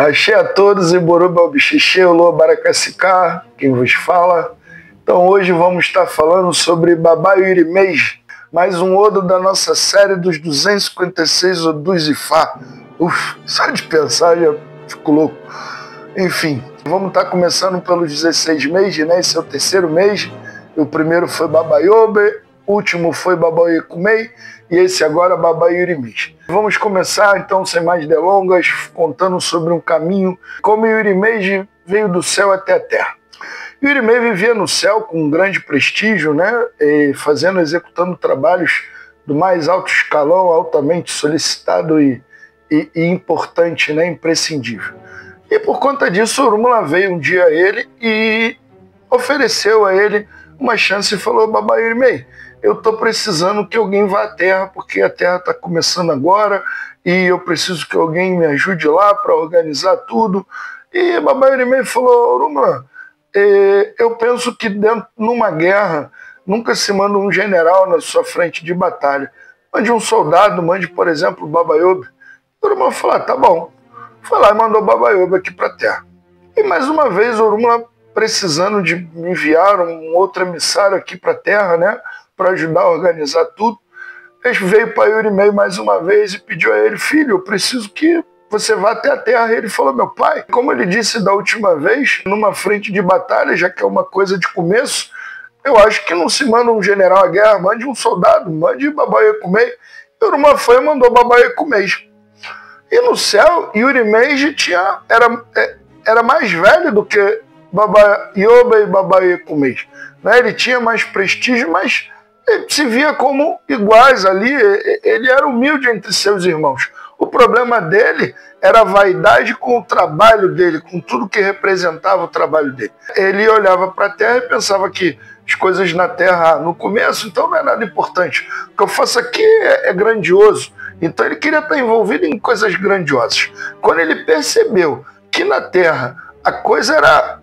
Axé a todos, Iboruba Bixixe, Olô Baracacicá, quem vos fala. Então hoje vamos estar falando sobre Baba Irimês, mais um odo da nossa série dos 256 Odus Ifá. Só de pensar já fico louco. Enfim, vamos estar começando pelos 16 meses, né? Esse é o terceiro mês. O primeiro foi Baba Yobe, o último foi Baba Yekumei e esse agora Baba Irimês. Vamos começar então, sem mais delongas, contando sobre um caminho como Irimês veio do céu até a terra. Irimês vivia no céu com um grande prestígio, né? Executando trabalhos do mais alto escalão, altamente solicitado e importante, né? Imprescindível. E por conta disso, Orunmila veio um dia a ele e ofereceu a ele uma chance e falou: Baba Irimês, eu estou precisando que alguém vá à Terra, porque a Terra está começando agora e eu preciso que alguém me ajude lá para organizar tudo. E Baba Irimês falou: Orunmila, eu penso que numa guerra nunca se manda um general na sua frente de batalha. Mande um soldado, mande, por exemplo, o Baba Yobe. Orunmila falou: tá bom. Foi lá e mandou o Baba Yobe aqui para a Terra. E mais uma vez, Orunmila, precisando de enviar um outro emissário aqui para a Terra, né, para ajudar a organizar tudo, ele veio para Irimês mais uma vez e pediu a ele: filho, eu preciso que você vá até a Terra. E ele falou: meu pai, como ele disse da última vez, numa frente de batalha, já que é uma coisa de começo, eu acho que não se manda um general à guerra, mande um soldado, mande Baba Yekumei. E Orunmila foi e mandou Baba Yekumei. E no céu, Irimês era mais velho do que Baba Yobe e Baba Yekumei. Né? Ele tinha mais prestígio, mas ele se via como iguais ali. Ele era humilde entre seus irmãos. O problema dele era a vaidade com o trabalho dele, com tudo que representava o trabalho dele. Ele olhava para a Terra e pensava que as coisas na Terra, no começo, então não é nada importante. O que eu faço aqui é grandioso. Então ele queria estar envolvido em coisas grandiosas. Quando ele percebeu que na Terra a coisa era...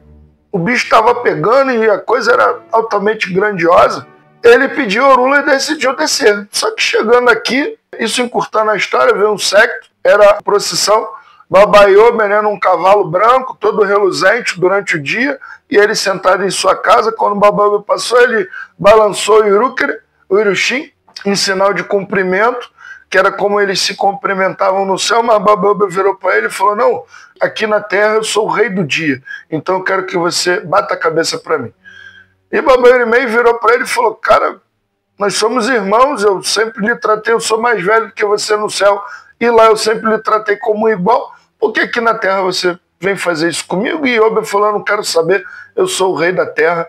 o bicho estava pegando e a coisa era altamente grandiosa, ele pediu a Orunmila e decidiu descer. Só que chegando aqui, isso encurtando a história, veio um séquito, era a procissão, Baba Yobe, né, num cavalo branco, todo reluzente durante o dia, e ele sentado em sua casa. Quando o Baba Yobe passou, ele balançou o Iruxim, em sinal de cumprimento, que era como eles se cumprimentavam no céu, mas Baba Yobe virou para ele e falou: não, aqui na Terra eu sou o rei do dia, então eu quero que você bata a cabeça para mim. E Baba Irimês virou para ele e falou: cara, nós somos irmãos, eu sempre lhe tratei, eu sou mais velho do que você no céu, e lá eu sempre lhe tratei como igual, por que aqui na Terra você vem fazer isso comigo? E Yobe falou: não quero saber, eu sou o rei da Terra,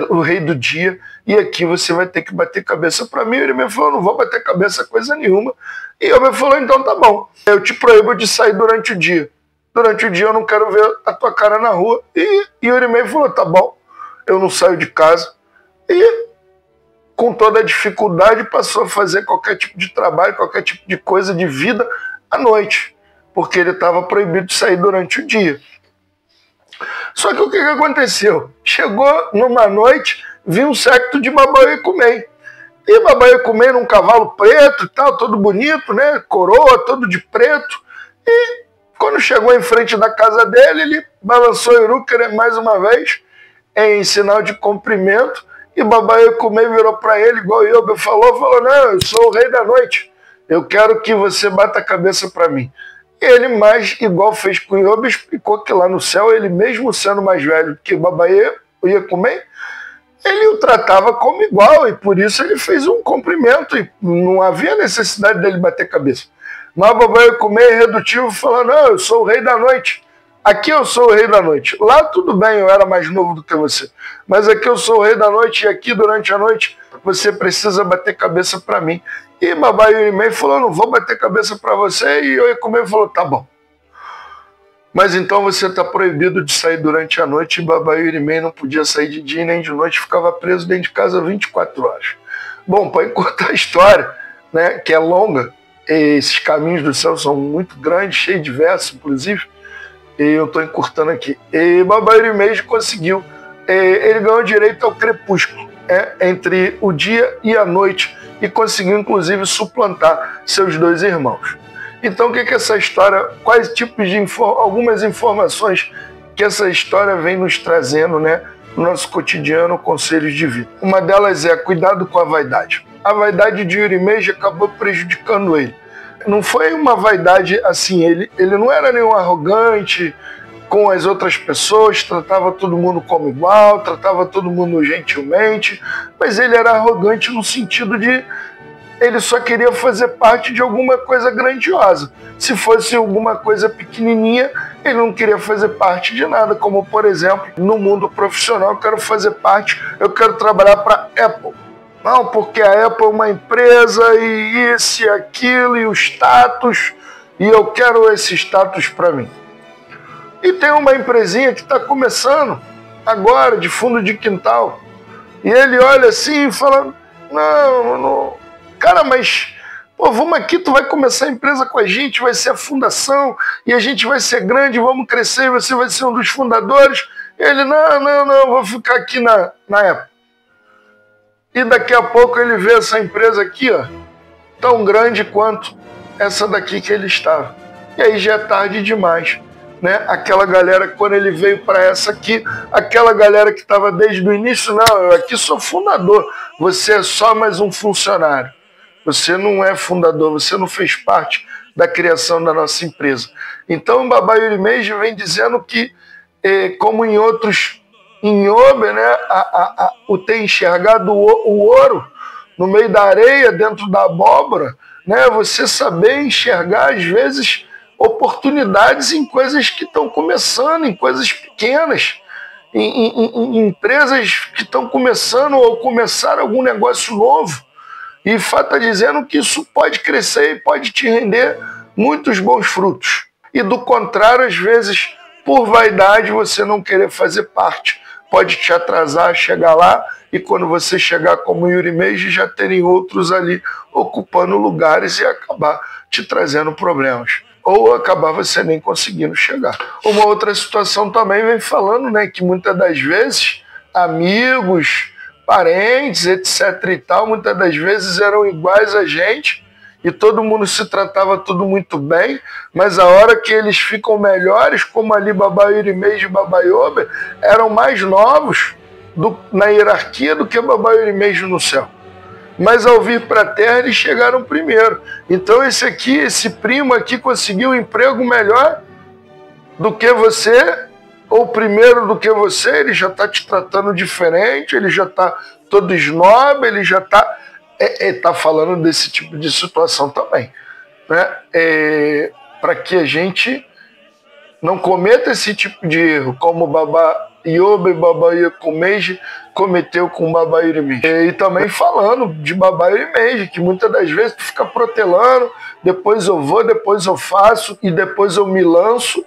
o rei do dia, e aqui você vai ter que bater cabeça para mim. E Irimês falou: não vou bater cabeça coisa nenhuma. E Yobe falou: então tá bom, eu te proíbo de sair durante o dia. Durante o dia eu não quero ver a tua cara na rua. E Irimês falou: tá bom, eu não saio de casa. E com toda a dificuldade passou a fazer qualquer tipo de trabalho, qualquer tipo de coisa de vida à noite, porque ele estava proibido de sair durante o dia. Só que o que aconteceu? Chegou numa noite, viu um séquito de Baba Yekumei. E Baba Yekumei num cavalo preto e tal, todo bonito, né? Coroa, todo de preto. E quando chegou em frente da casa dele, ele balançou o Iruker mais uma vez, em sinal de cumprimento, e Baba Yekumei virou para ele, igual o Yobe falou: não, eu sou o rei da noite, eu quero que você bata a cabeça para mim. E ele, mais igual fez com o Yobe, explicou que lá no céu, ele mesmo sendo mais velho que Baba Yekumei, ele o tratava como igual, e por isso ele fez um cumprimento, e não havia necessidade dele bater cabeça. Mas Baba Yekumei redutivo falou: não, eu sou o rei da noite. Aqui eu sou o rei da noite. Lá tudo bem, eu era mais novo do que você. Mas aqui eu sou o rei da noite e aqui durante a noite você precisa bater cabeça para mim. E Baba Irimês falou: não vou bater cabeça para você. E Yekumei falou: tá bom. Mas então você está proibido de sair durante a noite. E Baba Irimês não podia sair de dia nem de noite, ficava preso dentro de casa 24 horas. Bom, para encurtar a história, né, que é longa, esses caminhos do céu são muito grandes, cheios de versos, inclusive, e eu estou encurtando aqui. E Baba Irimês conseguiu, ele ganhou direito ao crepúsculo, entre o dia e a noite, e conseguiu inclusive suplantar seus dois irmãos. Então o que essa história, quais tipos de algumas informações que essa história vem nos trazendo, né, no nosso cotidiano, conselhos de vida. Uma delas é cuidado com a vaidade. A vaidade de Yuri Meiji acabou prejudicando ele. Não foi uma vaidade assim, ele não era nenhum arrogante com as outras pessoas, tratava todo mundo como igual, tratava todo mundo gentilmente, mas ele era arrogante no sentido de ele só queria fazer parte de alguma coisa grandiosa. Se fosse alguma coisa pequenininha, ele não queria fazer parte de nada, como, por exemplo, no mundo profissional, eu quero trabalhar para a Apple. Não, porque a Apple é uma empresa e isso e aquilo e o status, e eu quero esse status para mim. E tem uma empresinha que está começando agora, de fundo de quintal, e ele olha assim e fala, não, cara, mas pô, vamos aqui, tu vai começar a empresa com a gente, vai ser a fundação, e a gente vai ser grande, vamos crescer, e você vai ser um dos fundadores. E ele, não, vou ficar aqui na Apple. E daqui a pouco ele vê essa empresa aqui, ó, tão grande quanto essa daqui que ele estava. E aí já é tarde demais, né? Aquela galera, quando ele veio para essa aqui, aquela galera que estava desde o início, não, eu aqui sou fundador, você é só mais um funcionário. Você não é fundador, você não fez parte da criação da nossa empresa. Então o Baba Yuri Meiji vem dizendo que, como em outros, em Yobe, né, o ter enxergado o ouro no meio da areia, dentro da abóbora, né, você saber enxergar, às vezes, oportunidades em coisas que estão começando, em coisas pequenas, em empresas que estão começando ou começaram algum negócio novo. E o fato está dizendo que isso pode crescer e pode te render muitos bons frutos. E do contrário, às vezes, por vaidade, você não querer fazer parte, pode te atrasar a chegar lá, e quando você chegar como Yuri Meiji, já terem outros ali ocupando lugares e acabar te trazendo problemas. Ou acabar você nem conseguindo chegar. Uma outra situação também vem falando, né, que muitas das vezes amigos, parentes, etc. e tal, muitas das vezes eram iguais a gente e todo mundo se tratava tudo muito bem, mas a hora que eles ficam melhores, como ali Baba Yuri Meiji e Baba Yobe, eram mais novos na hierarquia do que Baba Yuri Meiji no céu. Mas ao vir para a Terra, eles chegaram primeiro. Então esse primo aqui conseguiu um emprego melhor do que você, ou primeiro do que você, ele já está te tratando diferente, ele já está todo snob, ele já está falando desse tipo de situação também, né? Para que a gente não cometa esse tipo de erro, como o Baba Yobe e Baba Yuri Meiji cometeu com o Baba Yuri Meiji. E também falando de Baba Yuri Meiji, que muitas das vezes tu fica protelando, depois eu vou, depois eu faço, e depois eu me lanço,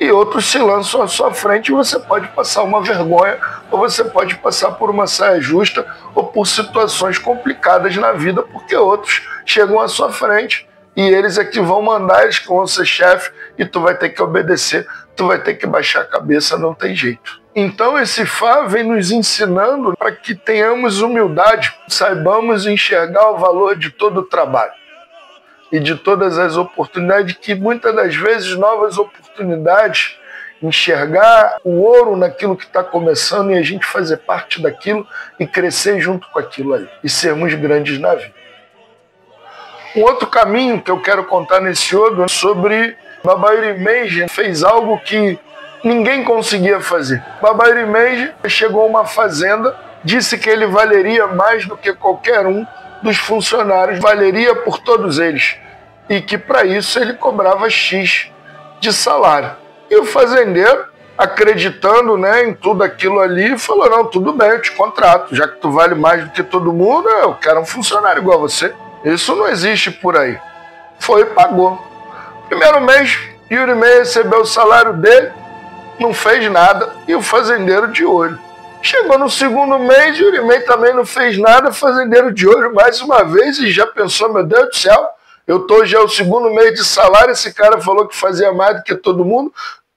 e outros se lançam à sua frente e você pode passar uma vergonha, ou você pode passar por uma saia justa, ou por situações complicadas na vida, porque outros chegam à sua frente e eles é que vão mandar, eles que vão ser chefe, e tu vai ter que obedecer, tu vai ter que baixar a cabeça, não tem jeito. Então esse Fá vem nos ensinando para que tenhamos humildade, saibamos enxergar o valor de todo o trabalho e de todas as oportunidades, que muitas das vezes novas oportunidades, enxergar o ouro naquilo que está começando e a gente fazer parte daquilo e crescer junto com aquilo ali e sermos grandes na vida. Um outro caminho que eu quero contar nesse Yodo é sobre Baba Yuri Meiji fez algo que ninguém conseguia fazer. Baba Yuri Meiji chegou a uma fazenda, disse que ele valeria mais do que qualquer um dos funcionários, valeria por todos eles, e que para isso ele cobrava X de salário. E o fazendeiro, acreditando, né, em tudo aquilo ali, falou, não, tudo bem, eu te contrato, já que tu vale mais do que todo mundo, eu quero um funcionário igual a você. Isso não existe por aí. Foi e pagou. Primeiro mês, Yuri Meiji recebeu o salário dele, não fez nada, e o fazendeiro de olho. Chegou no segundo mês, Yuri Meiji também não fez nada, fazendeiro de olho mais uma vez, e já pensou, meu Deus do céu, eu tô já o segundo mês de salário, esse cara falou que fazia mais do que todo mundo,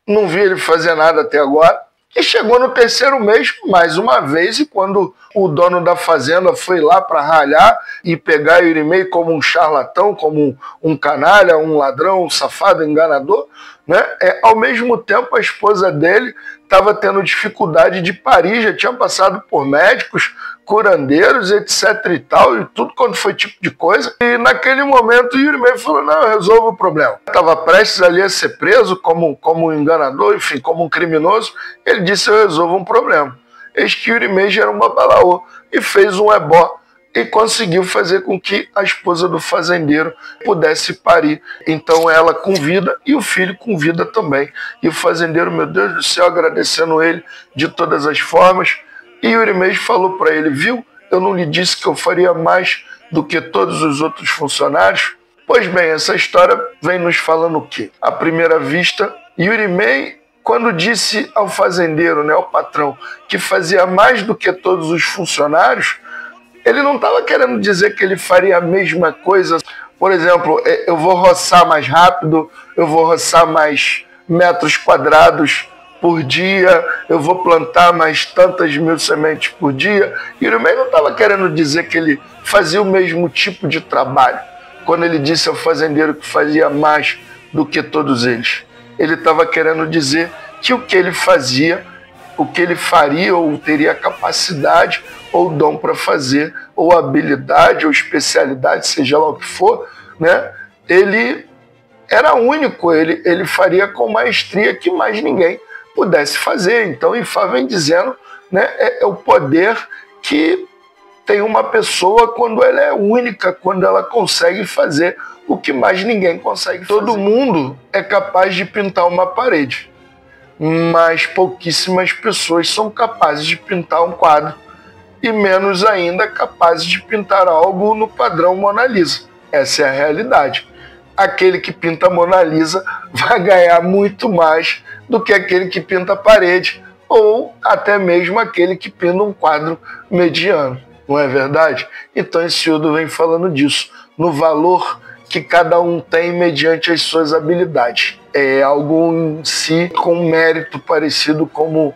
não vi ele fazer nada até agora. E chegou no terceiro mês, mais uma vez, e quando o dono da fazenda foi lá para ralhar e pegar Irimei como um charlatão, como um canalha, um ladrão, um safado, enganador, né? Ao mesmo tempo a esposa dele estava tendo dificuldade de parir, já tinha passado por médicos, curandeiros, etc e tal, e tudo quanto foi tipo de coisa. E naquele momento o Irimei falou, não, eu resolvo o problema. Estava prestes ali a ser preso como um enganador, enfim, como um criminoso. Ele disse, eu resolvo um problema. Eis que o Irimei era um babalaô e fez um ebó e conseguiu fazer com que a esposa do fazendeiro pudesse parir. Então ela com vida e o filho com vida também. E o fazendeiro, meu Deus do céu, agradecendo ele de todas as formas. E o Irimei falou para ele, viu, eu não lhe disse que eu faria mais do que todos os outros funcionários? Pois bem, essa história vem nos falando o quê? À primeira vista, Irimei, quando disse ao fazendeiro, né, ao patrão, que fazia mais do que todos os funcionários, ele não estava querendo dizer que ele faria a mesma coisa. Por exemplo, eu vou roçar mais rápido, eu vou roçar mais metros quadrados por dia, eu vou plantar mais tantas mil sementes por dia. E o Irimei não estava querendo dizer que ele fazia o mesmo tipo de trabalho. Quando ele disse ao fazendeiro que fazia mais do que todos eles, ele estava querendo dizer que o que ele fazia, o que ele faria, ou teria capacidade, ou dom para fazer, ou habilidade, ou especialidade, seja lá o que for, né? Ele era único, ele faria com maestria que mais ninguém pudesse fazer. Então, Ifá vem dizendo, né, é o poder que tem uma pessoa quando ela é única, quando ela consegue fazer o que mais ninguém consegue fazer. Todo mundo é capaz de pintar uma parede, mas pouquíssimas pessoas são capazes de pintar um quadro e menos ainda capazes de pintar algo no padrão Mona Lisa. Essa é a realidade. Aquele que pinta a Mona Lisa vai ganhar muito mais do que aquele que pinta a parede ou até mesmo aquele que pinta um quadro mediano, não é verdade? Então esse Odo vem falando disso, no valor que cada um tem mediante as suas habilidades. É algo em si com mérito parecido como,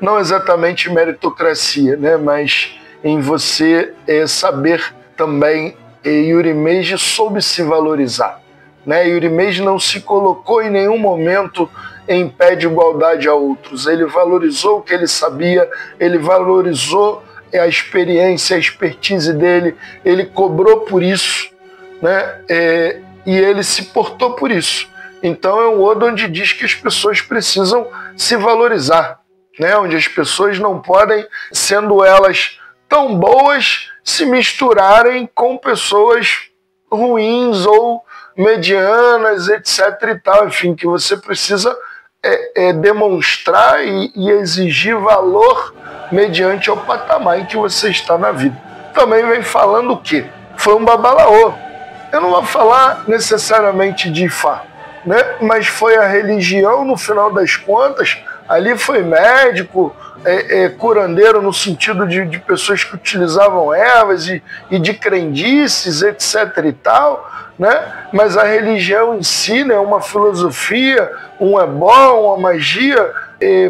não exatamente meritocracia, né? Mas em você saber também, Irimei soube se valorizar, né? Irimei não se colocou em nenhum momento em pé de igualdade a outros. Ele valorizou o que ele sabia, ele valorizou a experiência, a expertise dele, ele cobrou por isso, né? E ele se portou por isso. Então é um Odo onde diz que as pessoas precisam se valorizar, né? Onde as pessoas não podem, sendo elas tão boas, se misturarem com pessoas ruins ou medianas, etc. e tal. Enfim, que você precisa demonstrar e exigir valor mediante ao patamar em que você está na vida. Também vem falando o quê? Foi um babalaô. Eu não vou falar necessariamente de Ifá, né? Mas foi a religião, no final das contas. Ali foi médico, curandeiro no sentido de pessoas que utilizavam ervas e de crendices, etc. e tal, né? Mas a religião em si, né, uma filosofia, um ebó, uma magia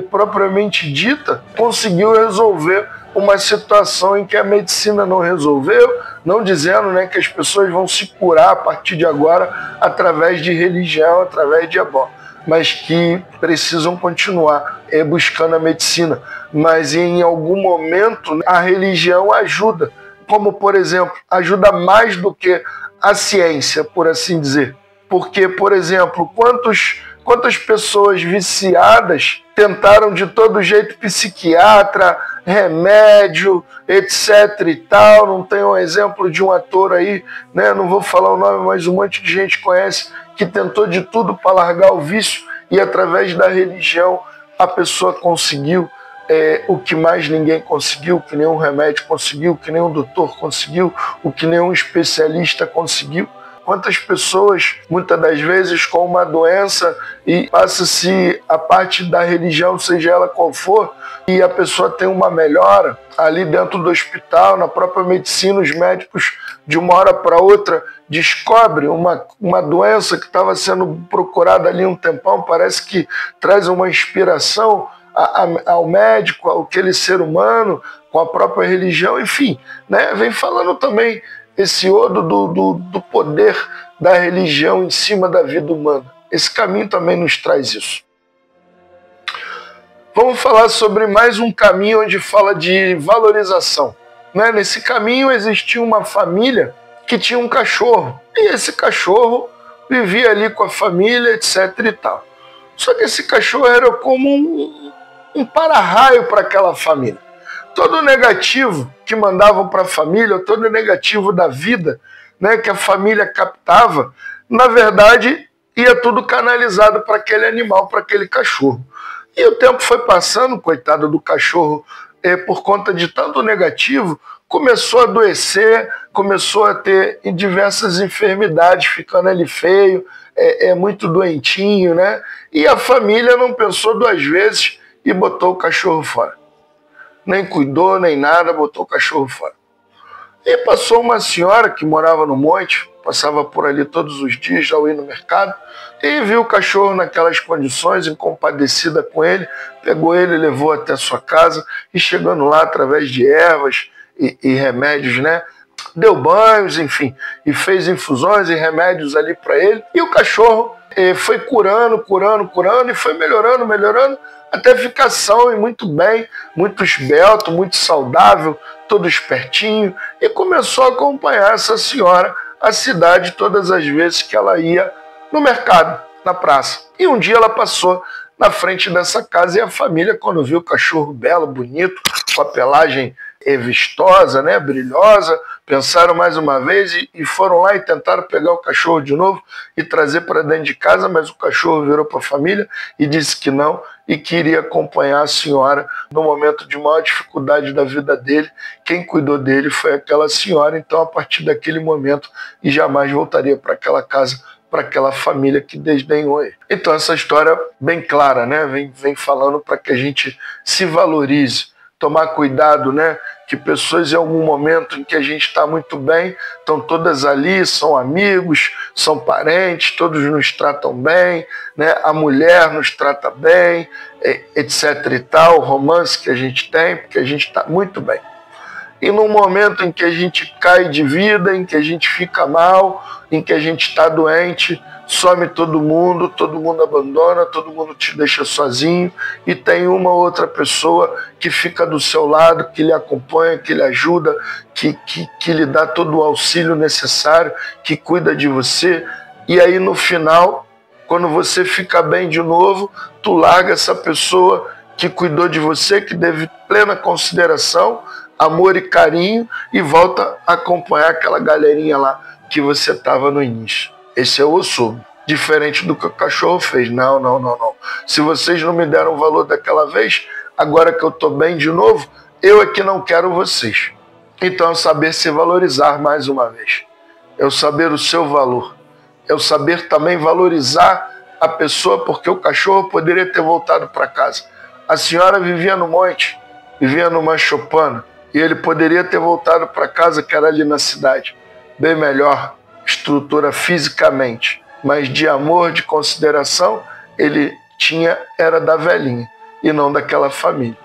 propriamente dita, conseguiu resolver uma situação em que a medicina não resolveu, não dizendo, né, que as pessoas vão se curar a partir de agora através de religião, através de ebó, mas que precisam continuar buscando a medicina. Mas em algum momento a religião ajuda, como por exemplo, ajuda mais do que a ciência, por assim dizer. Porque, por exemplo, quantas pessoas viciadas tentaram de todo jeito psiquiatra, remédio, etc e tal. Não tem um exemplo de um ator aí, né? Não vou falar o nome, mas um monte de gente conhece, que tentou de tudo para largar o vício e através da religião a pessoa conseguiu o que mais ninguém conseguiu, o que nenhum remédio conseguiu, o que nenhum doutor conseguiu, o que nenhum especialista conseguiu. Quantas pessoas, muitas das vezes, com uma doença e passa-se a parte da religião, seja ela qual for, e a pessoa tem uma melhora ali dentro do hospital, na própria medicina, os médicos, de uma hora para outra, descobrem uma doença que estava sendo procurada ali um tempão, parece que traz uma inspiração, ao médico, aquele ser humano, com a própria religião, enfim, né? Vem falando também esse odo do poder da religião em cima da vida humana. Esse caminho também nos traz isso. Vamos falar sobre mais um caminho onde fala de valorização. Né? Nesse caminho existia uma família que tinha um cachorro, e esse cachorro vivia ali com a família, etc. e tal. Só que esse cachorro era como um para-raio para aquela família. Todo o negativo que mandavam para a família, todo o negativo da vida, né, que a família captava, na verdade, ia tudo canalizado para aquele animal, para aquele cachorro. E o tempo foi passando, coitado do cachorro, por conta de tanto negativo, começou a adoecer, começou a ter diversas enfermidades, ficando ali feio, muito doentinho, né? E a família não pensou duas vezes e botou o cachorro fora. Nem cuidou, nem nada, botou o cachorro fora. E passou uma senhora que morava no monte, passava por ali todos os dias ao ir no mercado, e viu o cachorro naquelas condições, compadecida com ele, pegou ele, levou até sua casa, e chegando lá, através de ervas e remédios, né, deu banhos, enfim, e fez infusões e remédios ali para ele, e o cachorro foi curando, e foi melhorando, até ficar são e muito bem, muito esbelto, muito saudável, todo espertinho, e começou a acompanhar essa senhora a cidade todas as vezes que ela ia no mercado, na praça. E um dia ela passou na frente dessa casa e a família, quando viu o cachorro belo, bonito, com a pelagem vistosa, né, brilhosa, pensaram mais uma vez e foram lá e tentaram pegar o cachorro de novo e trazer para dentro de casa, mas o cachorro virou para a família e disse que não e queria acompanhar a senhora no momento de maior dificuldade da vida dele. Quem cuidou dele foi aquela senhora, então a partir daquele momento e jamais voltaria para aquela casa, para aquela família que desdenhou ele. Então essa história bem clara, né? Vem falando para que a gente se valorize, tomar cuidado, né? Que pessoas em algum momento em que a gente está muito bem, estão todas ali, são amigos, são parentes, todos nos tratam bem, né? A mulher nos trata bem, etc e tal, o romance que a gente tem, porque a gente está muito bem. E no momento em que a gente cai de vida, em que a gente fica mal, em que a gente está doente, some todo mundo abandona, todo mundo te deixa sozinho e tem uma outra pessoa que fica do seu lado, que lhe acompanha, que lhe ajuda, que lhe dá todo o auxílio necessário, que cuida de você. E aí no final, quando você fica bem de novo, tu larga essa pessoa que cuidou de você, que teve plena consideração, amor e carinho, e volta a acompanhar aquela galerinha lá que você estava no início. Esse é o osso, diferente do que o cachorro fez. Não. Se vocês não me deram o valor daquela vez, agora que eu estou bem de novo, eu é que não quero vocês. Então é saber se valorizar mais uma vez. É o saber o seu valor. É o saber também valorizar a pessoa, porque o cachorro poderia ter voltado para casa. A senhora vivia no monte, vivia numa choupana, e ele poderia ter voltado para casa, que era ali na cidade. Bem melhor estrutura fisicamente, mas de amor, de consideração, ele era da velhinha e não daquela família.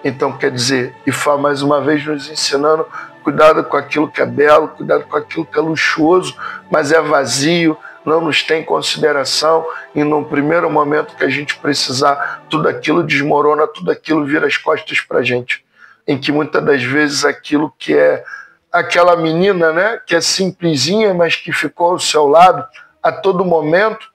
Então, quer dizer, Ifá mais uma vez nos ensinando, cuidado com aquilo que é belo, cuidado com aquilo que é luxuoso, mas é vazio, não nos tem consideração, e num primeiro momento que a gente precisar, tudo aquilo desmorona, tudo aquilo vira as costas para a gente. Em que muitas das vezes aquilo que é aquela menina, né, que é simplesinha, mas que ficou ao seu lado a todo momento,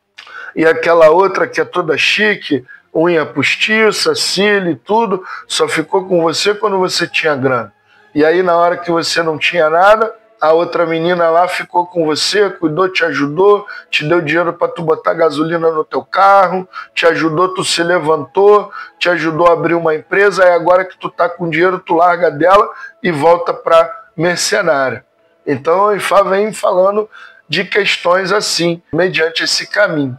e aquela outra que é toda chique, unha postiça, cílio e tudo, só ficou com você quando você tinha grana. E aí na hora que você não tinha nada, a outra menina lá ficou com você, cuidou, te ajudou, te deu dinheiro para tu botar gasolina no teu carro, te ajudou, tu se levantou, te ajudou a abrir uma empresa, e agora que tu tá com dinheiro, tu larga dela e volta para mercenária. Então o Ifá vem falando de questões assim, mediante esse caminho.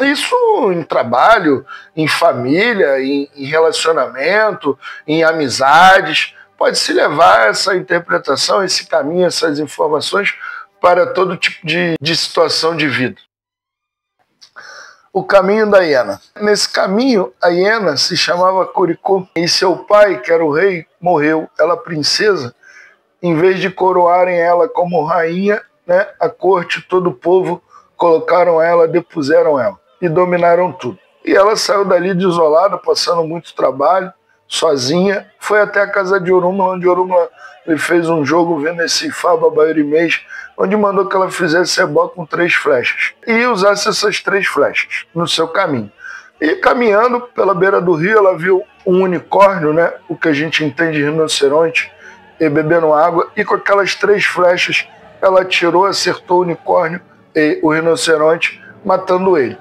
Isso em trabalho, em família, em relacionamento, em amizades, pode-se levar essa interpretação, esse caminho, essas informações para todo tipo de situação de vida. o caminho da hiena. Nesse caminho, a hiena se chamava Coricó, e seu pai, que era o rei, morreu. Ela, princesa, em vez de coroarem ela como rainha, né, a corte, todo o povo, colocaram ela, depuseram ela e dominaram tudo. E ela saiu dali desolada, passando muito trabalho, sozinha, foi até a casa de Orúmila, onde Orúmila ele fez um jogo vendo esse Ifá, Babá e Orimês, onde mandou que ela fizesse ebó com 3 flechas e usasse essas 3 flechas no seu caminho. E caminhando pela beira do rio, ela viu um unicórnio, né, o que a gente entende de rinoceronte, e bebendo água, e com aquelas 3 flechas ela atirou, acertou o unicórnio e o rinoceronte, matando ele.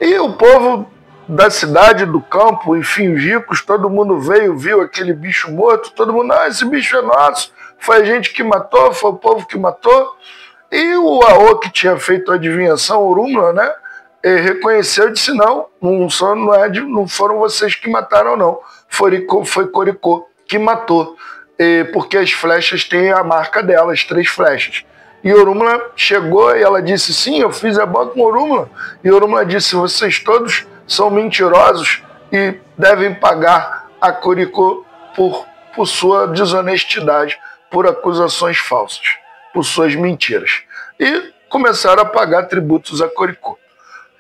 E o povo da cidade, do campo, enfim, os ricos, todo mundo veio, viu aquele bicho morto, todo mundo, esse bicho é nosso, foi a gente que matou, foi o povo que matou. E o Aô, que tinha feito a adivinhação, Orúmila, né, reconheceu e disse, não foram vocês que mataram, não, foi Coricó que matou, porque as flechas têm a marca dela, as 3 flechas. E Orúmila chegou e ela disse, sim, eu fiz ebó com Orúmila. E Orúmila disse, vocês todos são mentirosos e devem pagar a Coricó por sua desonestidade, por acusações falsas, por suas mentiras. E começaram a pagar tributos a Coricó.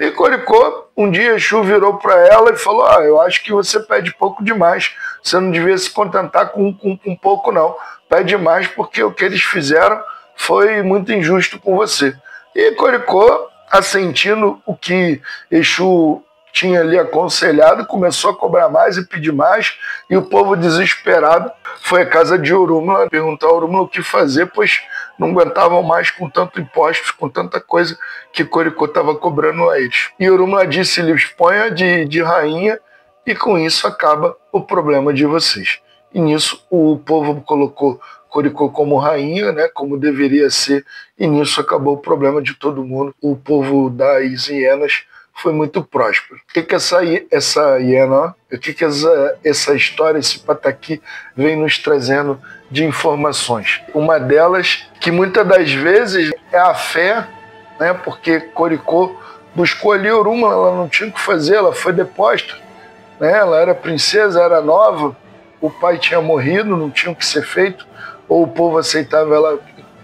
E Coricó, um dia Exu virou para ela e falou, eu acho que você pede pouco demais, você não devia se contentar com pouco não, pede mais porque o que eles fizeram foi muito injusto com você. E Coricó, assentindo o que Exu tinha ali aconselhado, começou a cobrar mais e pedir mais, e o povo desesperado foi à casa de Orúmila perguntar a Orúmila o que fazer, pois não aguentavam mais com tanto impostos, com tanta coisa que Coricó estava cobrando a eles. E Orúmila disse-lhes, ponha de rainha, e com isso acaba o problema de vocês. E nisso o povo colocou Coricó como rainha, né, como deveria ser, e nisso acabou o problema de todo mundo. O povo das hienas foi muito próspero. O que essa hiena, o que essa história, esse pataqui vem nos trazendo de informações? Uma delas, que muitas das vezes é a fé, né, porque Coricó buscou ali Orúmila, ela não tinha o que fazer, ela foi deposta, né, ela era princesa, era nova, o pai tinha morrido, não tinha o que ser feito, ou o povo aceitava ela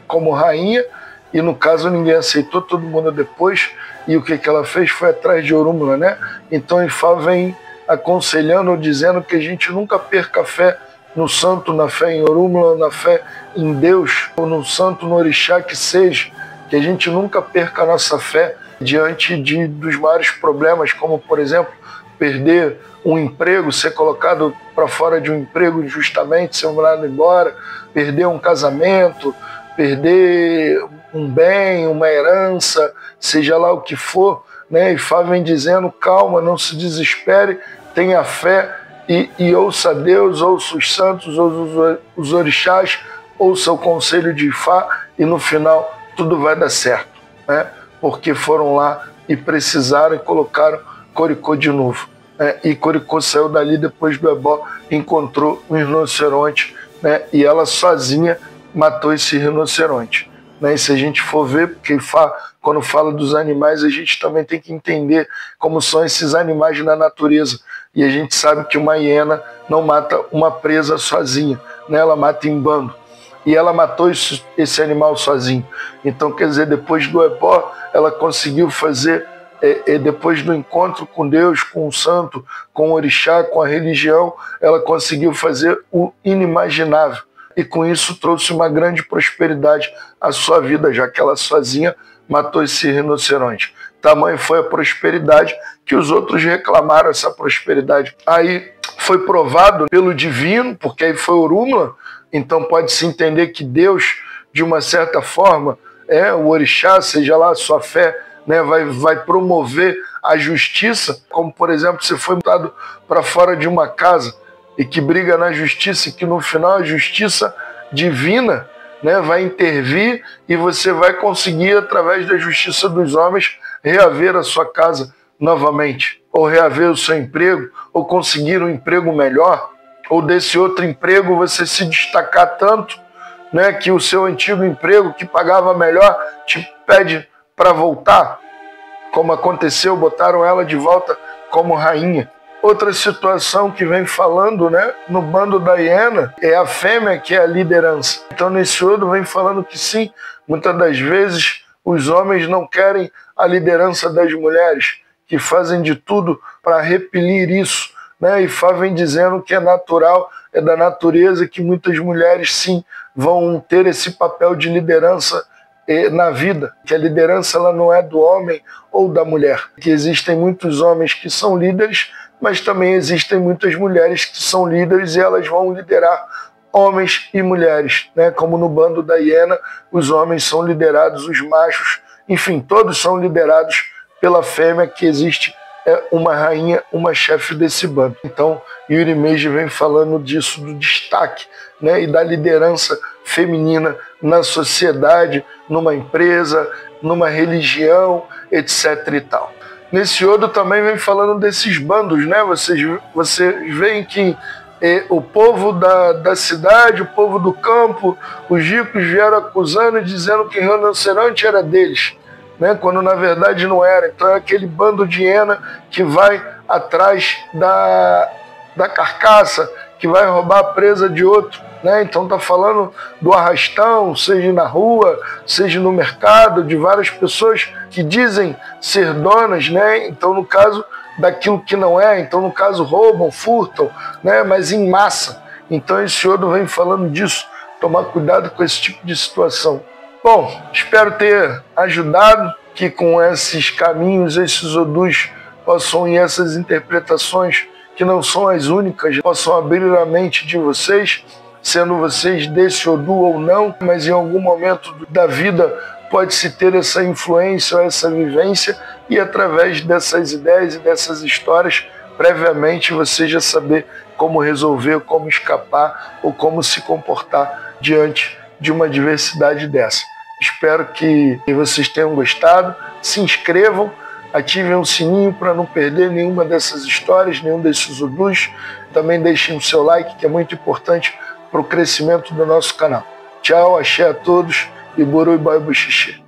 como rainha, e no caso ninguém aceitou, todo mundo depois, e o que ela fez foi atrás de Orúmila, né? Então Ifá vem aconselhando, dizendo que a gente nunca perca a fé no santo, na fé em Orúmila, na fé em Deus, ou no santo, no orixá que seja, que a gente nunca perca a nossa fé diante dos maiores problemas, como por exemplo, perder um emprego, ser colocado para fora de um emprego injustamente, ser mandado embora, perder um casamento, perder um bem, uma herança, seja lá o que for, né? E Ifá vem dizendo, calma, não se desespere, tenha fé e ouça Deus, ouça os santos, ouça os orixás, ouça o conselho de Ifá e no final tudo vai dar certo, né? Porque foram lá e precisaram e colocaram Coricó de novo. E Coricó saiu dali depois do ebó, encontrou um rinoceronte, né? E ela sozinha matou esse rinoceronte, né? E se a gente for ver, porque quando fala dos animais, a gente também tem que entender como são esses animais na natureza. E a gente sabe que uma hiena não mata uma presa sozinha, né? Ela mata em bando. E ela matou esse animal sozinho. Então, quer dizer, depois do ebó, ela conseguiu fazer, depois do encontro com Deus, com o santo, com o orixá, com a religião, ela conseguiu fazer o inimaginável. E com isso trouxe uma grande prosperidade à sua vida, já que ela sozinha matou esse rinoceronte. Tamanho foi a prosperidade que os outros reclamaram essa prosperidade. Aí foi provado pelo divino, porque aí foi Orúmila, então pode-se entender que Deus, de uma certa forma, o orixá, seja lá a sua fé, né, vai promover a justiça, como por exemplo, você foi botado para fora de uma casa e que briga na justiça, e que no final a justiça divina, né, vai intervir e você vai conseguir, através da justiça dos homens, reaver a sua casa novamente, ou reaver o seu emprego, ou conseguir um emprego melhor, ou desse outro emprego você se destacar tanto, né, que o seu antigo emprego, que pagava melhor, te pede para voltar. como aconteceu, botaram ela de volta como rainha. Outra situação que vem falando, né, no bando da hiena é a fêmea, que é a liderança. Então nesse Odo vem falando que sim, muitas das vezes os homens não querem a liderança das mulheres, que fazem de tudo para repelir isso, né? E Fá vem dizendo que é natural, é da natureza, que muitas mulheres sim vão ter esse papel de liderança na vida, que a liderança ela não é do homem ou da mulher, que existem muitos homens que são líderes, mas também existem muitas mulheres que são líderes e elas vão liderar homens e mulheres, né? Como no bando da hiena, os homens são liderados, os machos, enfim, todos são liderados pela fêmea, que existe uma rainha, uma chefe desse bando. Então, Yuri Meiji vem falando disso, do destaque, né, e da liderança feminina na sociedade, numa empresa, numa religião, etc. e tal. Nesse Odo também vem falando desses bandos, né? Vocês veem que o povo da cidade, o povo do campo, os ricos vieram acusando e dizendo que o rinoceronte era deles, né? Quando na verdade não era. Então é aquele bando de hiena que vai atrás da carcaça, que vai roubar a presa de outro, né? Então está falando do arrastão, seja na rua, seja no mercado, de várias pessoas que dizem ser donas, né? Então no caso daquilo que não é, então no caso roubam, furtam, né? Mas em massa. Então esse Odo vem falando disso, tomar cuidado com esse tipo de situação. Bom, espero ter ajudado, que com esses caminhos, esses Odus possam ir, essas interpretações que não são as únicas, possam abrir a mente de vocês, sendo vocês desse Odu ou não, mas em algum momento da vida pode-se ter essa influência ou essa vivência, e através dessas ideias e dessas histórias, previamente você já saber como resolver, como escapar ou como se comportar diante de uma diversidade dessa. Espero que vocês tenham gostado, se inscrevam, ativem o sininho para não perder nenhuma dessas histórias, nenhum desses Odus. Também deixem o seu like, que é muito importante para o crescimento do nosso canal. Tchau, axé a todos e Buru e Boi Buxixê.